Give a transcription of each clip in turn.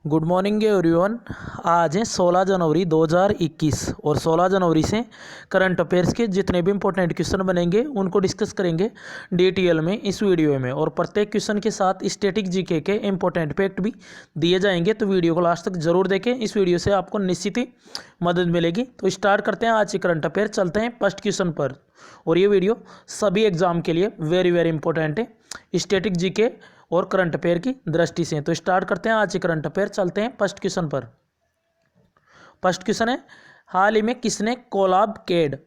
Good morning everyone. आज है 16 जनवरी 2021 और 16 जनवरी से करंट अफेयर्स के जितने भी इंपॉर्टेंट क्वेश्चन बनेंगे उनको डिस्कस करेंगे डिटेल में इस वीडियो में। और प्रत्येक क्वेश्चन के साथ स्टैटिक जीके के इंपॉर्टेंट फैक्ट भी दिए जाएंगे, तो वीडियो को लास्ट तक जरूर देखें। इस वीडियो से आपको निश्चित ही मदद मिलेगी। तो स्टार्ट करते हैं आज के करंट अफेयर। चलते हैं फर्स्ट क्वेश्चन पर। और ये वीडियो सभी एग्जाम के लिए वेरी वेरी इंपॉर्टेंट है, स्टैटिक जीके और करंट अफेयर की दृष्टि से। तो स्टार्ट करते हैं आज के करंट अफेयर। चलते हैं फर्स्ट क्वेश्चन पर। फर्स्ट क्वेश्चन है, हाल ही में किसने कोलैब कैड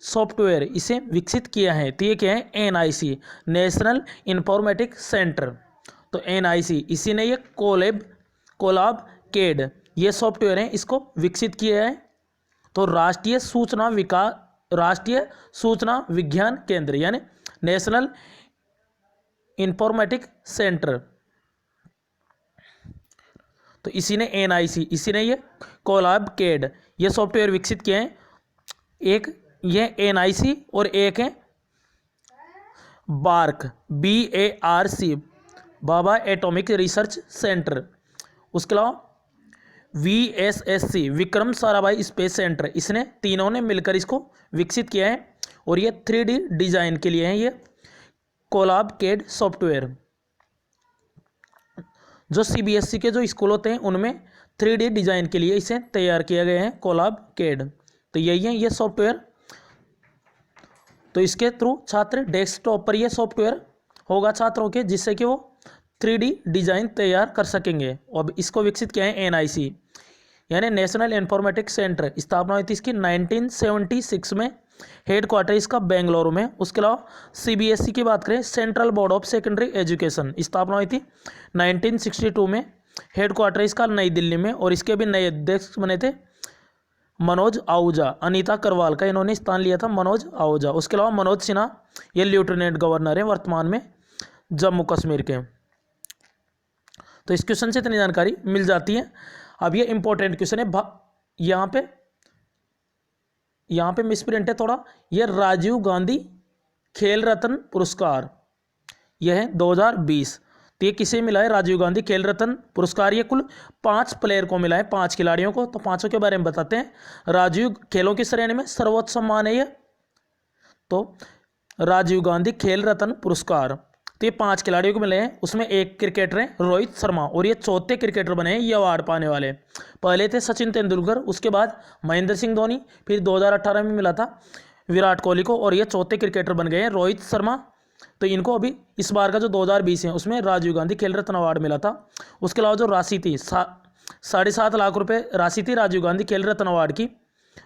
सॉफ्टवेयर इसे विकसित किया है? तो ये क्या है? NIC, national informatics centre. तो एनआईसी इसी ने ये कोलैब कैड ये सॉफ्टवेयर है इसको विकसित किया है। तो राष्ट्रीय सूचना विज्ञान केंद्र यानी नेशनल इंफॉर्मेटिक सेंटर, तो इसी ने एनआईसी इसी ने ये कोलैब कैड ये सॉफ्टवेयर विकसित किए हैं। एक ये एनआईसी और एक है बार्क BARC, बाबा एटॉमिक रिसर्च सेंटर। उसके अलावा VSSC Vikram Sarabhai space centre, इसने तीनों ने मिलकर इसको विकसित किया है। और ये 3D डिजाइन के लिए है ये कोलैब कैड सॉफ्टवेयर। जो CBSE के जो स्कूल होते हैं उनमें 3D डिजाइन के लिए इसे तैयार किया गया है कोलैब कैड। तो यही है ये सॉफ्टवेयर। तो इसके थ्रू छात्र डेस्कटॉप पर ये सॉफ्टवेयर होगा छात्रों के, जिससे कि वो 3D डिजाइन तैयार कर सकेंगे। और इसको विकसित किया है एनआईसी यानी नेशनल इंफॉर्मेटिक्स सेंटर। स्थापना हुई थी इसकी 1976 में, हेडक्वार्टर इसका बेंगलुरु में। उसके अलावा CBSE की बात करें, central board of secondary education, स्थापना हुई थी 1962 में, हेडक्वार्टर इसका नई दिल्ली में। और इसके भी नए अध्यक्ष बने थे मनोज आहूजा, अनीता करवाल का इन्होंने स्थान लिया था, मनोज आहूजा। उसके अलावा मनोज सिन्हा ये लेफ्टिनेंट गवर्नर है वर्तमान में जम्मू कश्मीर के। तो इस क्वेश्चन से इतनी जानकारी मिल जाती है। अब ये इंपॉर्टेंट क्वेश्चन है, यहाँ पे मिसप्रिंट है थोड़ा। ये राजीव गांधी खेल रत्न पुरस्कार यह है 2020। तो ये किसे मिला है? राजीव गांधी खेल रत्न पुरस्कार ये कुल 5 प्लेयर को मिला है, 5 खिलाड़ियों को। तो पांचों के बारे में बताते हैं। राजीव खेलों की श्रेणी में सर्वोच्च सम्मान है ये, तो राजीव गांधी खेल रत्न पुरस्कार। तो ये 5 खिलाड़ियों को मिले हैं। उसमें एक क्रिकेटर है रोहित शर्मा, और ये चौथे क्रिकेटर बने हैं ये अवार्ड पाने वाले। पहले थे सचिन तेंदुलकर, उसके बाद महेंद्र सिंह धोनी, फिर 2018 में मिला था विराट कोहली को, और ये चौथे क्रिकेटर बन गए हैं रोहित शर्मा। तो इनको अभी इस बार का जो 2020 है उसमें राजीव गांधी खेल रत्न अवार्ड मिला था। उसके अलावा जो राशि थी 7.5 लाख रुपये राशि थी राजीव गांधी खेल रत्न अवार्ड की,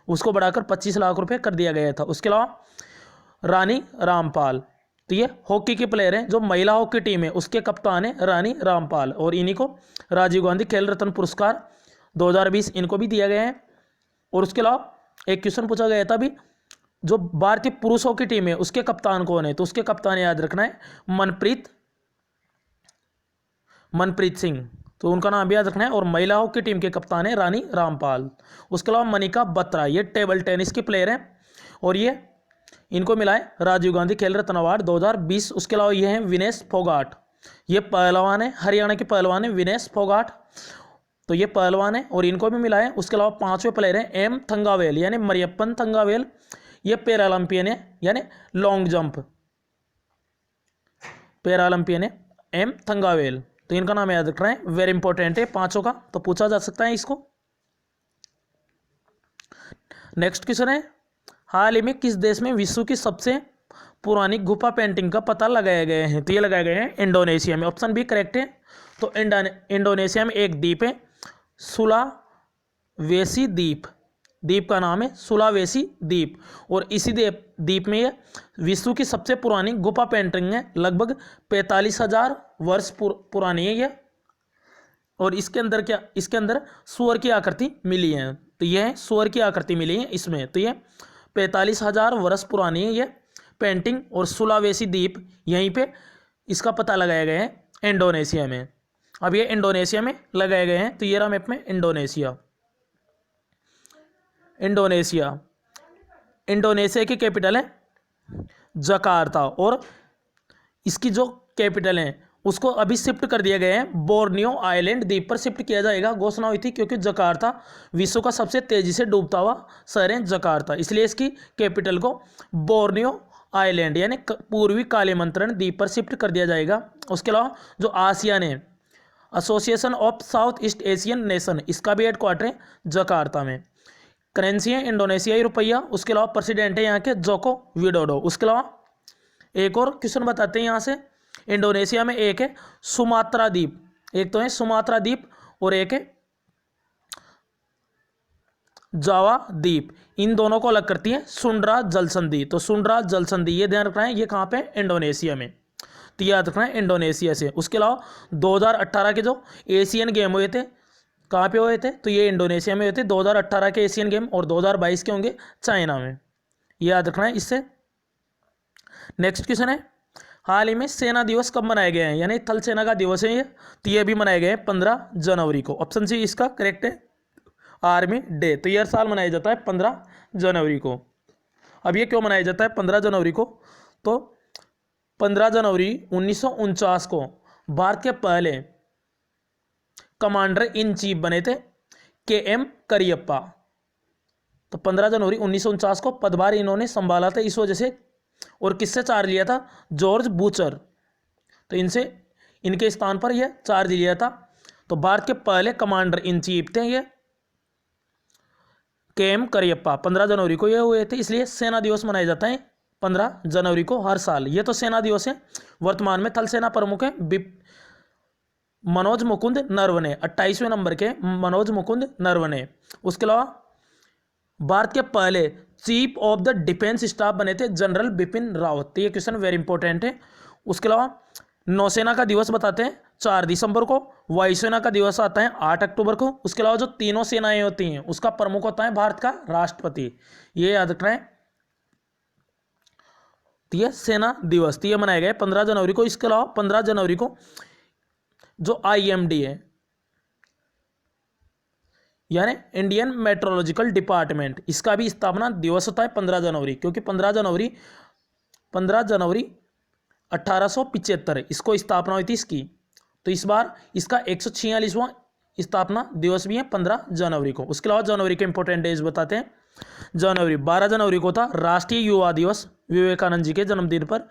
उसको बढ़ाकर 25 लाख रुपये कर दिया गया था। उसके अलावा रानी रामपाल, तो ये हॉकी के प्लेयर हैं, जो महिला हॉकी टीम है उसके कप्तान है रानी रामपाल, और इन्हीं को राजीव गांधी खेल रत्न पुरस्कार 2020 इनको भी दिया गया है। और उसके अलावा एक क्वेश्चन पूछा गया था भी, जो भारतीय पुरुष हॉकी टीम है उसके कप्तान कौन है? तो उसके कप्तान याद रखना है मनप्रीत सिंह, तो उनका नाम भी याद रखना है। और महिला हॉकी टीम के कप्तान है रानी रामपाल। उसके अलावा मनिका बत्रा ये टेबल टेनिस के प्लेयर हैं, और ये इनको मिला है राजीव गांधी खेल रत्न अवार्ड 2020। उसके अलावा ये हैं विनेश फोगाट, ये पहलवान है, हरियाणा के पहलवान है विनेश फोगाट, तो ये पहलवान है और इनको भी मिला है। उसके अलावा 5वें प्लेयर हैं M थंगावेल यानी मरियप्पन थंगावेल, ये पैरालंपियन है यानी लॉन्ग जंप पैरालंपियन है M थंगावेल। तो इनका नाम याद रखना है, वेरी इंपॉर्टेंट है पांचों का, तो पूछा जा सकता है इसको। नेक्स्ट क्वेश्चन है, हाल ही में किस देश में विश्व की सबसे पुरानी गुफा पेंटिंग का पता लगाया गया है? तो ये लगाया गया है इंडोनेशिया में। ऑप्शन बी करेक्ट है। तो इंडोनेशिया में एक द्वीप है सुलावेसी द्वीप, द्वीप का नाम है सुलावेसी द्वीप, और इसी द्वीप में ये विश्व की सबसे पुरानी गुफा पेंटिंग है, लगभग 45,000 वर्ष पुरानी है ये। और इसके अंदर सूअर की आकृति मिली है, तो यह सूअर की आकृति मिली है इसमें। तो ये 45,000 वर्ष पुरानी है ये पेंटिंग, और सुलावेसी द्वीप यहीं पे इसका पता लगाया गया है इंडोनेशिया में। अब ये इंडोनेशिया में लगाए गए हैं, तो ये रहा मैप में इंडोनेशिया। इंडोनेशिया की कैपिटल है जकार्ता, और इसकी जो कैपिटल है उसको अभी शिफ्ट कर दिया गया है, बोर्नियो आइलैंड द्वीप पर शिफ्ट किया जाएगा। घोषणा हुई थी क्योंकि जकार्ता विश्व का सबसे तेजी से डूबता हुआ शहर है जकार्ता, इसलिए इसकी कैपिटल को बोर्नियो आइलैंड यानी पूर्वी कालीमंत्रण द्वीप पर शिफ्ट कर दिया जाएगा। उसके अलावा जो आसियान है, association of south east Asian nation, इसका भी हेडक्वार्टर है जकार्ता में। करेंसी है इंडोनेशियाई रुपया। उसके अलावा प्रेसिडेंट है यहाँ के जोको विडोडो। उसके अलावा एक और क्वेश्चन बताते हैं यहाँ से, इंडोनेशिया में एक है सुमात्रा द्वीप, एक तो है सुमात्रा द्वीप और एक है जावा द्वीप, इन दोनों को अलग करती है सुंड्रा जल संधि। तो सुंड्रा जल संधि ये ध्यान रखना है, ये कहाँ पे है, इंडोनेशिया में, तो याद रखना है इंडोनेशिया से। उसके अलावा 2018 के जो एशियन गेम हुए थे कहाँ पे हुए थे, तो ये इंडोनेशिया में हुए थे 2018 के एशियन गेम, और 2022 के होंगे चाइना में, याद रखना है इससे। नेक्स्ट क्वेश्चन है, हाल ही में सेना दिवस कब मनाए गए हैं, यानी थल सेना का दिवस है ये, तो ये भी मनाए गए हैं 15 जनवरी को। ऑप्शन सी इसका करेक्ट है, आर्मी डे। तो ये हर साल मनाया जाता है 15 जनवरी को। अब ये क्यों मनाया जाता है 15 जनवरी को, तो 15 जनवरी 1949 को भारत के पहले कमांडर इन चीफ बने थे KM करियप्पा। तो 15 जनवरी 1949 को पदभार इन्होंने संभाला था इस वजह से, और किससे चार्ज लिया था, जॉर्ज बूचर, तो इनसे इनके स्थान पर यह चार्ज लिया था। तो भारत के पहले कमांडर इन चीफ थे ये KM करियप्पा। 15 जनवरी को ये हुए थे, इसलिए सेना दिवस मनाया जाता है 15 जनवरी को हर साल। ये तो सेना दिवस है। वर्तमान में थल सेना प्रमुख है मनोज मुकुंद नरवणे, 28वें नंबर के मनोज मुकुंद नरवणे। उसके अलावा भारत के पहले chief of the defence staff बने थे जनरल बिपिन रावत। ये क्वेश्चन वेरी इंपॉर्टेंट है। उसके अलावा नौसेना का दिवस बताते हैं 4 दिसंबर को, वायुसेना का दिवस आता है 8 अक्टूबर को। उसके अलावा जो तीनों सेनाएं होती हैं उसका प्रमुख होता है भारत का राष्ट्रपति, ये याद रखना है। तो ये सेना दिवस तो ये मनाया गया 15 जनवरी को। इसके अलावा 15 जनवरी को जो IMD है यानी इंडियन मेट्रोलॉजिकल डिपार्टमेंट, इसका भी स्थापना दिवस होता है 15 जनवरी, क्योंकि 15 जनवरी 1875 इसको स्थापना हुई थी इसकी। तो इस बार इसका 146वां स्थापना दिवस भी है 15 जनवरी को। उसके अलावा जनवरी के इंपॉर्टेंट डेज बताते हैं। जनवरी 12 जनवरी को था राष्ट्रीय युवा दिवस विवेकानंद जी के जन्मदिन पर,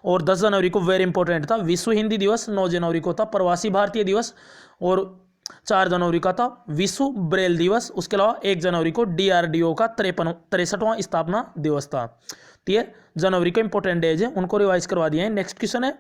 और 10 जनवरी को वेरी इंपॉर्टेंट था विश्व हिंदी दिवस। 9 जनवरी को था प्रवासी भारतीय दिवस, और 4 जनवरी का था विश्व ब्रेल दिवस। उसके अलावा 1 जनवरी को DRDO का 63वां स्थापना दिवस था। तो ये जनवरी के इंपॉर्टेंट डेज है, उनको रिवाइज करवा दिए हैं। नेक्स्ट क्वेश्चन है,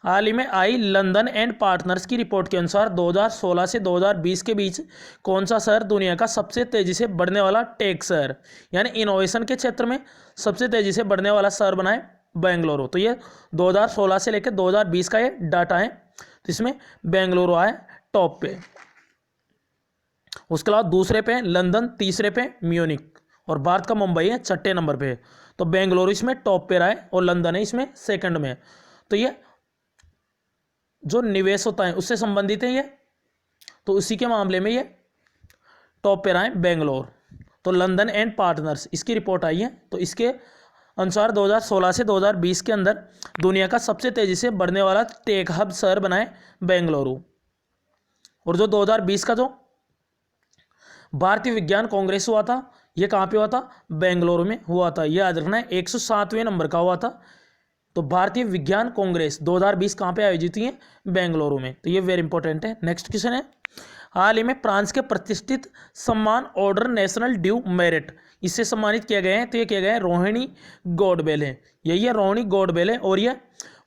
हाल ही में आई लंदन एंड पार्टनर्स की रिपोर्ट के अनुसार 2016 से 2020 के बीच कौन सा शहर दुनिया का सबसे तेजी से बढ़ने वाला टेक शहर यानी इनोवेशन के क्षेत्र में सबसे तेजी से बढ़ने वाला शहर बना है बेंगलुरु। तो ये 2016 से लेकर 2020 का ये डाटा है, तो इसमें बेंगलुरु आए टॉप पे। उसके अलावा दूसरे पे लंदन, तीसरे पे म्यूनिक, और भारत का मुंबई है 6ठे नंबर पे। तो बेंगलुरु इसमें टॉप पे रहा है और लंदन है इसमें सेकंड में। तो ये जो निवेश होता है उससे संबंधित है ये, तो उसी के मामले में ये टॉप पे रहा है बेंगलोर। तो लंदन एंड पार्टनर्स इसकी रिपोर्ट आई है, तो इसके अनुसार 2016 से 2020 के अंदर दुनिया का सबसे तेजी से बढ़ने वाला टेक हब शहर बना है बेंगलुरु। और जो 2020 का जो भारतीय विज्ञान कांग्रेस हुआ था ये कहाँ पे हुआ था, बेंगलुरु में हुआ था। ये याद रखना है 107वें नंबर का हुआ था। तो भारतीय विज्ञान कांग्रेस 2020 कहाँ पे आयोजित हुई है, बेंगलुरु में। तो ये वेरी इंपॉर्टेंट है। नेक्स्ट क्वेश्चन है, हाल ही में फ्रांस के प्रतिष्ठित सम्मान ऑर्डर नेशनल ड्यू मेरिट इससे सम्मानित किया गया है। तो ये किया गया है रोहिणी गॉडबेले, यही है रोहिणी गॉडबेले, और ये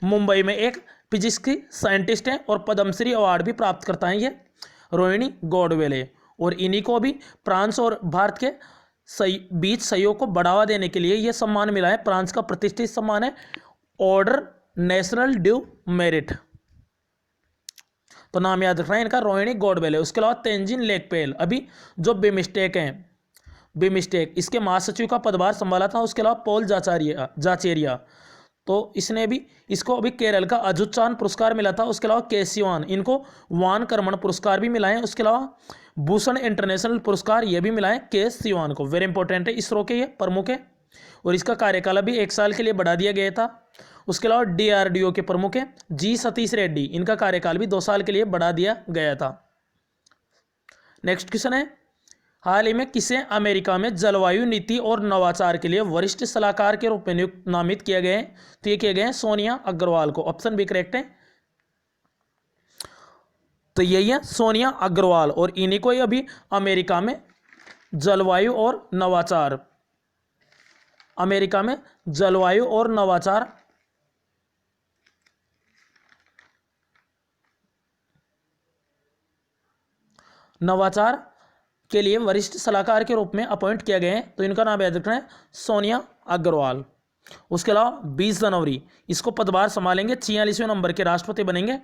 मुंबई में एक फिजिक्स की साइंटिस्ट है और पद्मश्री अवार्ड भी प्राप्त करता है ये रोहिणी गॉडबेले। और इन्हीं को भी फ्रांस और भारत के बीच सहयोग को बढ़ावा देने के लिए यह सम्मान मिला है। फ्रांस का प्रतिष्ठित सम्मान है ऑर्डर नेशनल ड्यू मेरिट, तो नाम याद रखना है इनका रोहिणी गॉडबेले। उसके अलावा तेंजिन लेकपेल अभी जो बिमस्टेक हैं, बिमस्टेक इसके महासचिव का पदभार संभाला था। उसके अलावा पॉल जाचेरिया, तो इसने भी इसको अभी केरल का अजुचान पुरस्कार मिला था। उसके अलावा केसिवान, इनको वान कर्मण पुरस्कार भी मिला है। उसके अलावा भूषण इंटरनेशनल पुरस्कार ये भी मिला है के सिवान को। वेरी इंपॉर्टेंट है, इसरो के ये प्रमुख है, और इसका कार्यकाल भी 1 साल के लिए बढ़ा दिया गया था। उसके अलावा DRDO के प्रमुख हैं जी सतीश रेड्डी, इनका कार्यकाल भी 2 साल के लिए बढ़ा दिया गया था। नेक्स्ट क्वेश्चन है, हाल ही में किसे अमेरिका में जलवायु नीति और नवाचार के लिए वरिष्ठ सलाहकार के रूप में नियुक्त नामित किया गया है? तो ये किए गए हैं सोनिया अग्रवाल को। ऑप्शन भी करेक्ट है, तो यही है सोनिया अग्रवाल, और इन्हीं को ही अभी अमेरिका में जलवायु और नवाचार, अमेरिका में जलवायु और नवाचार के लिए वरिष्ठ सलाहकार के रूप में अपॉइंट किया गया है। तो इनका नाम याद रखना है सोनिया अग्रवाल। उसके अलावा 20 जनवरी इसको पदभार संभालेंगे, 46वें नंबर के राष्ट्रपति बनेंगे,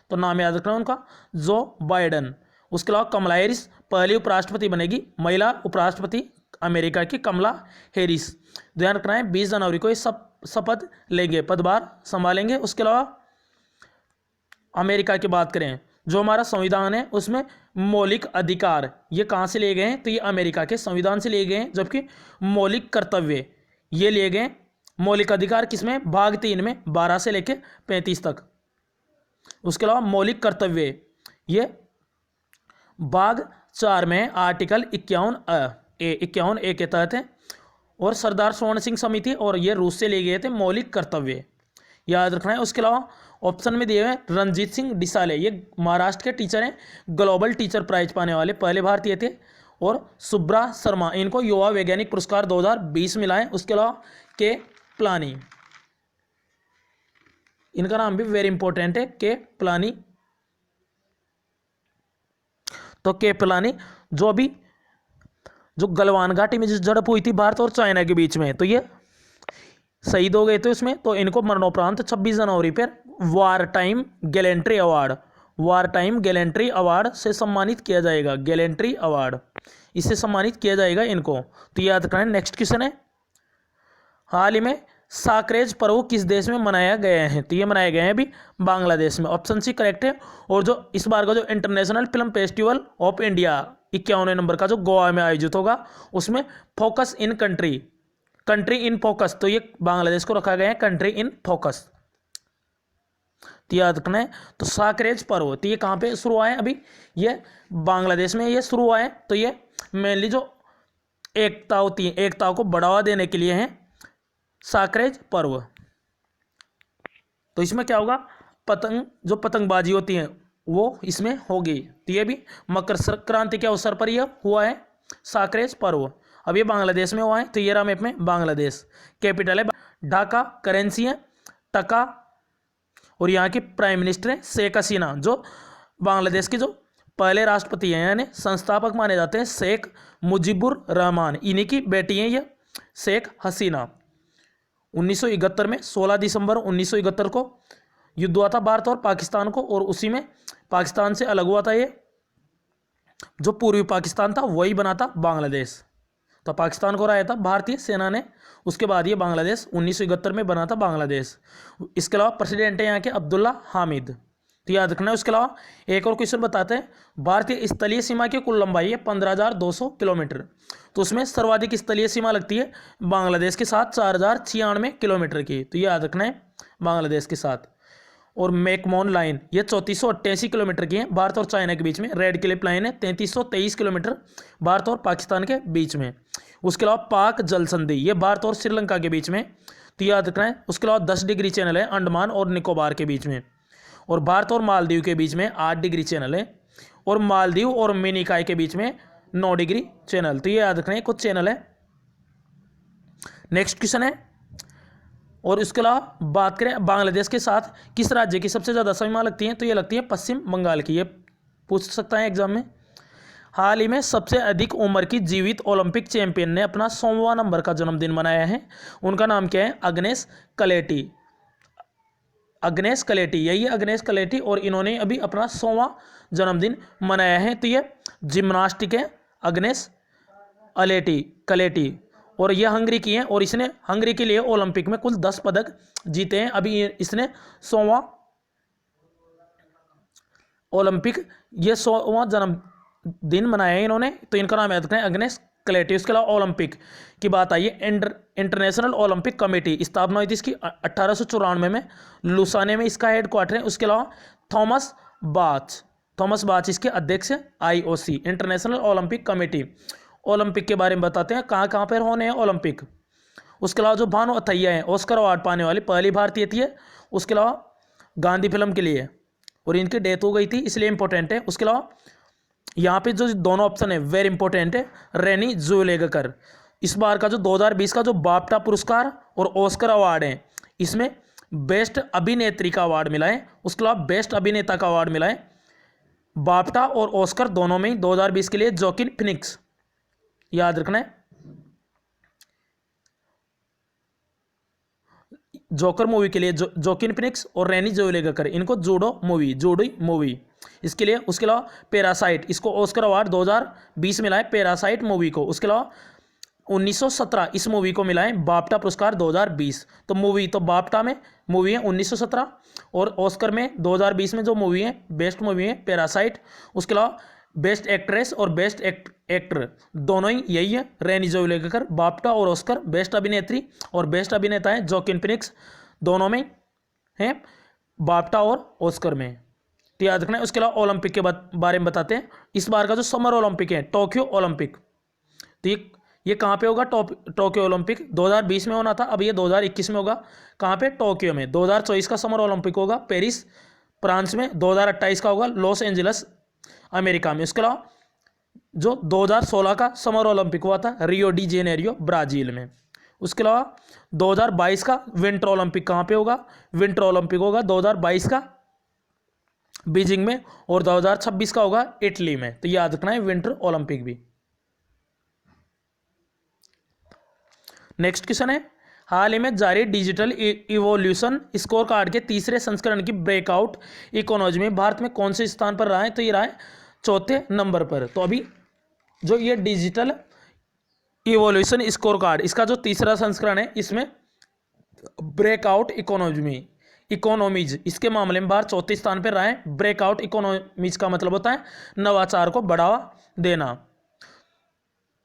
तो नाम याद रखना है उनका जो बाइडेन। उसके अलावा कमला हैरिस पहली उपराष्ट्रपति बनेगी, महिला उपराष्ट्रपति अमेरिका की कमला हैरिस। ध्यान रखना है 20 जनवरी को ये सब शपथ लेंगे, पदभार संभालेंगे। उसके अलावा अमेरिका की बात करें, जो हमारा संविधान है उसमें मौलिक अधिकार ये कहाँ से लिए गए हैं? तो ये अमेरिका के संविधान से लिए गए हैं, जबकि मौलिक कर्तव्य ये लिए गए, मौलिक अधिकार किसमें? भाग 3 में 12 से लेकर 35 तक। उसके अलावा मौलिक कर्तव्य ये भाग 4 में आर्टिकल 51A के तहत है, और सरदार स्वर्ण सिंह समिति और ये रूस से लिए गए थे मौलिक कर्तव्य, याद रखना है। उसके अलावा ऑप्शन में दिए हुए रणजीत सिंह डिसाले, ये महाराष्ट्र के टीचर हैं, ग्लोबल टीचर प्राइज पाने वाले पहले भारतीय थे, और सुब्रा शर्मा इनको युवा वैज्ञानिक पुरस्कार 2020 मिला है। उसके अलावा के प्लानी, इनका नाम भी वेरी इंपॉर्टेंट है, के प्लानी। तो के प्लानी जो अभी जो गलवान घाटी में जिस झड़प हुई थी भारत और चाइना के बीच में, तो ये शहीद हो गए थे उसमें, तो इनको मरणोपरांत 26 जनवरी पर वार टाइम गैलेंट्री अवार्ड से सम्मानित किया जाएगा। गैलेंट्री अवार्ड इससे सम्मानित किया जाएगा इनको, तो याद रखना है। नेक्स्ट क्वेश्चन है, हाल ही में साकरेज पर्व किस देश में मनाया गया है? तो ये मनाया गया है अभी बांग्लादेश में। ऑप्शन सी करेक्ट है। और जो इस बार का जो international film festival of India 51वें नंबर का जो गोवा में आयोजित होगा, उसमें focus in country in focus, तो ये बांग्लादेश को रखा गया है कंट्री इन फोकस, तो याद रखना है। तो साकरेज पर्व तो ये कहाँ पे शुरू हुआ है? अभी ये बांग्लादेश में ये शुरू हुआ है। तो ये मेनली जो एकता होती है, एकता को बढ़ावा देने के लिए है साकरेज पर्व। तो इसमें क्या होगा? जो पतंगबाजी होती है वो इसमें होगी। तो ये भी मकर संक्रांति के अवसर पर यह हुआ है साकरेज पर्व। अब ये बांग्लादेश में हुआ है, तो ये रहा मैप में बांग्लादेश। कैपिटल है ढाका, करेंसी है टका, और यहाँ की प्राइम मिनिस्टर है शेख हसीना, जो बांग्लादेश के जो पहले राष्ट्रपति हैं, यानी संस्थापक माने जाते हैं शेख मुजीबुर रहमान, इन्हीं की बेटी हैं ये शेख हसीना। 1971 में 16 दिसंबर 1971 को युद्ध हुआ था भारत और पाकिस्तान को, और उसी में पाकिस्तान से अलग हुआ था ये, जो पूर्वी पाकिस्तान था वही बना था बांग्लादेश। तो पाकिस्तान को हराया था भारतीय सेना ने, उसके बाद ये बांग्लादेश 1971 में बना था बांग्लादेश। इसके अलावा प्रेसिडेंट है यहाँ के अब्दुल्ला हामिद, तो याद रखना है। उसके अलावा एक और क्वेश्चन बताते हैं, भारतीय स्थलीय सीमा की कुल लंबाई है 15,200 किलोमीटर, तो उसमें सर्वाधिक स्थलीय सीमा लगती है बांग्लादेश के साथ 4,096 किलोमीटर की, तो याद रखना है बांग्लादेश के साथ। और मैकमोहन लाइन ये 3488 किलोमीटर की है भारत और चाइना के बीच में। रेड क्लिफ लाइन है 3323 किलोमीटर भारत और पाकिस्तान के बीच में। उसके अलावा पाक जल संधि ये भारत और श्रीलंका के बीच में, तो याद रखना है। उसके अलावा 10 डिग्री चैनल है अंडमान और निकोबार के बीच में, और भारत और मालदीव के बीच में 8 डिग्री चैनल है, और मालदीव और मिनिकॉय के बीच में 9 डिग्री चैनल, तो ये याद रखना है कुछ चैनल है। नेक्स्ट क्वेश्चन है, और इसके अलावा बात करें बांग्लादेश के साथ किस राज्य की सबसे ज़्यादा सीमा लगती है, तो ये लगती है पश्चिम बंगाल की, ये पूछ सकता है एग्जाम में। हाल ही में सबसे अधिक उम्र की जीवित ओलंपिक चैंपियन ने अपना 100वां नंबर का जन्मदिन मनाया है, उनका नाम क्या है? अग्नेस कलेटी। यही है अग्नेस कलेटी, और इन्होंने अभी अपना 100वां जन्मदिन मनाया है। तो ये जिम्नास्टिक है अग्नेस कलेटी, और यह हंगरी की है, और इसने हंगरी के लिए ओलंपिक में कुल 10 पदक जीते हैं। अभी इसने 100वां ओलंपिक ये 100वां जन्मदिन मनाया है इन्होंने, तो इनका नाम याद रखना है अग्नेस क्लेटी। उसके अलावा ओलंपिक की बात आई है, इंटरनेशनल ओलंपिक कमेटी स्थापना हुई थी इसकी 1894 में, लुसाने में इसका हेडक्वार्टर है। उसके अलावा थॉमस बाच इसके अध्यक्ष हैं। IOC international Olympic committee. Olympic के बारे में बताते हैं, कहाँ कहाँ पर होने हैं ओलंपिक। उसके अलावा जो भानु अथैया है ऑस्कर अवार्ड पाने वाली पहली भारतीय थी है। उसके अलावा गांधी फिल्म के लिए, और इनकी डेथ हो गई थी इसलिए इंपॉर्टेंट है। उसके अलावा यहाँ पे जो दोनों ऑप्शन है वेरी इंपॉर्टेंट है। रेनी ज़ेलेगर, इस बार का जो 2020 का जो बाफ्टा पुरस्कार और ऑस्कर अवार्ड है, इसमें बेस्ट अभिनेत्री का अवार्ड मिला है। उसके अलावा बेस्ट अभिनेता का अवार्ड मिला है। बाफ्टा और ऑस्कर दोनों में ही 2020 के लिए जोकिन फिनिक्स, याद रखना है। जोकर मूवी के लिए जोकिन फिनिक्स और रेनी ज़ेलेगर, इनको जूडी मूवी इसके लिए। उसके अलावा पैरासाइट, इसको ऑस्कर अवार्ड 2020 मिला है पैरासाइट मूवी को। उसके अलावा 1917 इस मूवी को मिला है बाफ्टा पुरस्कार 2020। तो मूवी तो बाफ्टा में मूवी है 1917, और ऑस्कर में 2020 में जो मूवी है बेस्ट मूवी है पैरासाइट। उसके अलावा बेस्ट एक्ट्रेस और बेस्ट एक्टर दोनों ही यही है, रेनी ज़ेलेगर। बाफ्टा और ऑस्कर बेस्ट अभिनेत्री और बेस्ट अभिनेता है जोकिन फिनिक्स, दोनों में हैं बाफ्टा और ऑस्कर में, तो याद रखना है। उसके अलावा ओलंपिक के बारे में बताते हैं। इस बार का जो समर ओलंपिक है टोक्यो ओलंपिक, तो ये कहाँ पे होगा? टोक्यो ओलंपिक 2020 में होना था, अब ये 2021 में होगा। कहाँ पे? टोक्यो में। 2024 का समर ओलंपिक होगा पेरिस फ्रांस में, 2028 का होगा लॉस एंजल्स अमेरिका में। उसके अलावा जो 2016 का समर ओलंपिक हुआ था रियो डी जेनेरियो ब्राज़ील में। उसके अलावा 2022 का विंटर ओलंपिक कहाँ पे होगा? विंटर ओलंपिक होगा 2022 का बीजिंग में, और 2026 का होगा इटली में। तो याद रखना है विंटर ओलंपिक भी। नेक्स्ट क्वेश्चन है, हाल ही में जारी डिजिटल इवोल्यूशन स्कोर कार्ड के तीसरे संस्करण की ब्रेकआउट इकोनॉमी में भारत में कौन से स्थान पर रहा है? तो ये रहा है चौथे नंबर पर। तो अभी जो ये डिजिटल इवोल्यूशन स्कोर कार्ड, इसका जो तीसरा संस्करण है, इसमें ब्रेकआउट इकोनॉमीज इसके मामले में भारत चौथे स्थान पर रहा है। ब्रेकआउट इकोनॉमीज का मतलब होता है नवाचार को बढ़ावा देना।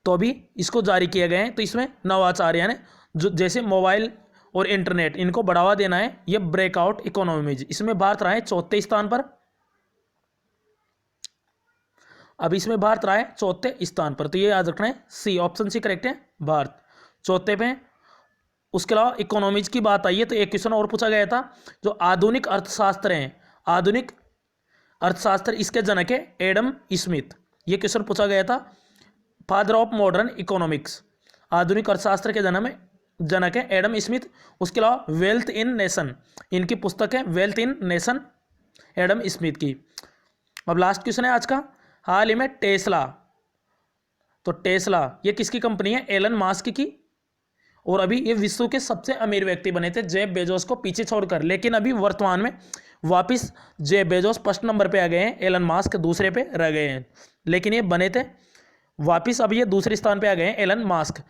तो अभी इसको जारी किए गए हैं, तो इसमें नवाचार यानी जो जैसे मोबाइल और इंटरनेट, इनको बढ़ावा देना है, ये ब्रेकआउट इकोनॉमीज। इसमें भारत रहा है चौथे स्थान पर। अब इसमें भारत रहा है चौथे स्थान पर, तो ये याद रखना है सी, ऑप्शन सी करेक्ट है, भारत चौथे पे। उसके अलावा इकोनॉमीज की बात आई है तो एक क्वेश्चन और पूछा गया था, जो आधुनिक अर्थशास्त्र हैं, आधुनिक अर्थशास्त्र इसके जनक है एडम स्मिथ। ये क्वेश्चन पूछा गया था, फादर ऑफ मॉडर्न इकोनॉमिक्स, आधुनिक अर्थशास्त्र के जनक है एडम स्मिथ। उसके अलावा वेल्थ इन नेशन, इनकी पुस्तक है wealth in nation Adam Smith की। अब लास्ट क्वेश्चन है आज का, हाल ही में टेस्ला, तो टेस्ला ये किसकी कंपनी है? एलन मास्क की। और अभी ये विश्व के सबसे अमीर व्यक्ति बने थे जेफ बेजोस को पीछे छोड़कर, लेकिन अभी वर्तमान में वापस जेफ बेजोस फर्स्ट नंबर पे आ गए हैं, एलन मास्क दूसरे पे रह गए हैं, लेकिन ये बने थे वापस, अब ये दूसरे स्थान पे आ गए हैं एलन मास्क।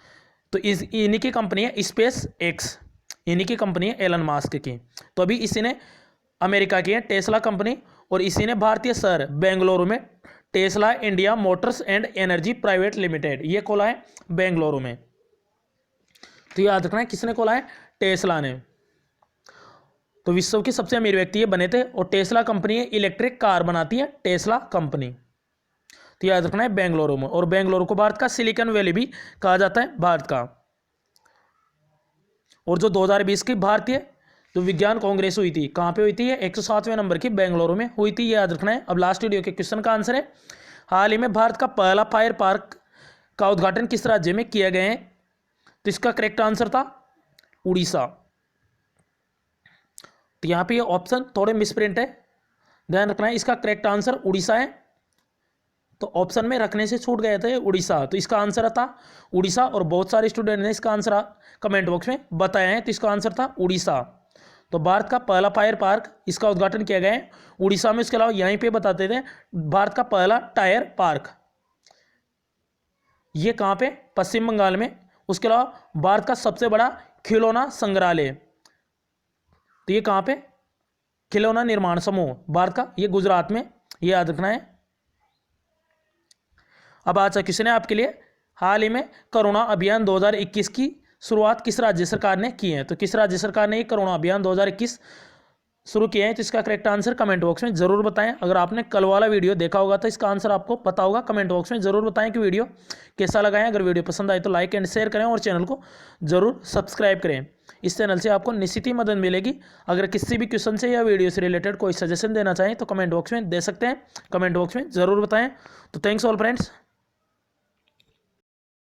तो इन्हीं की कंपनी है स्पेस एक्स, इन्हीं की कंपनी है एलन मास्क की। तो अभी इसी ने अमेरिका की है टेस्ला कंपनी, और इसी ने भारतीय शहर बेंगलुरु में Tesla India Motors and energy private limited ये खोला है बेंगलुरु में। तो याद रखना है किसने खोला है? टेस्ला ने। तो विश्व के सबसे अमीर व्यक्ति ये बने थे, और टेस्ला कंपनी इलेक्ट्रिक कार बनाती है, टेस्ला कंपनी। तो याद रखना है बेंगलुरु में, और बेंगलुरु को भारत का सिलिकॉन वैली भी कहा जाता है, भारत का। और जो 2020 की भारतीय जो विज्ञान कांग्रेस हुई थी, कहाँ पे हुई थी? 107वें नंबर की बेंगलुरु में हुई थी, ये याद रखना है। अब लास्ट वीडियो के क्वेश्चन का आंसर है, हाल ही में भारत का पहला फायर पार्क का उद्घाटन किस राज्य में किया गया है? तो इसका करेक्ट आंसर था उड़ीसा। तो यहाँ पे ये ऑप्शन थोड़े मिसप्रिंट है, ध्यान रखना है, इसका करेक्ट आंसर उड़ीसा है। तो ऑप्शन में रखने से छूट गए थे उड़ीसा, तो इसका आंसर था उड़ीसा, और बहुत सारे स्टूडेंट ने इसका आंसर कमेंट बॉक्स में बताया है, तो इसका आंसर था उड़ीसा। तो भारत का पहला फायर पार्क इसका उद्घाटन किया गया है उड़ीसा में। इसके अलावा यहीं पे बताते थे भारत का पहला टायर पार्क, ये कहाँ पे? पश्चिम बंगाल में। उसके अलावा भारत का सबसे बड़ा खिलौना संग्रहालय, तो ये कहाँ पे? खिलौना निर्माण समूह भारत का, ये गुजरात में, ये याद रखना है। अब आज का क्वेश्चन है आपके लिए, हाल ही में करुणा अभियान 2021 की शुरुआत किस राज्य सरकार ने की है? तो किस राज्य सरकार ने ये करुणा अभियान 2021 शुरू किए हैं? तो इसका करेक्ट आंसर कमेंट बॉक्स में जरूर बताएं। अगर आपने कल वाला वीडियो देखा होगा तो इसका आंसर आपको पता होगा। कमेंट बॉक्स में जरूर बताएं कि वीडियो कैसा लगा है। अगर वीडियो पसंद आए तो लाइक एंड शेयर करें और चैनल को जरूर सब्सक्राइब करें। इस चैनल से आपको निश्चित ही मदद मिलेगी। अगर किसी भी क्वेश्चन से या वीडियो से रिलेटेड कोई सजेशन देना चाहें तो कमेंट बॉक्स में दे सकते हैं। कमेंट बॉक्स में जरूर बताएं। तो थैंक्स ऑल फ्रेंड्स।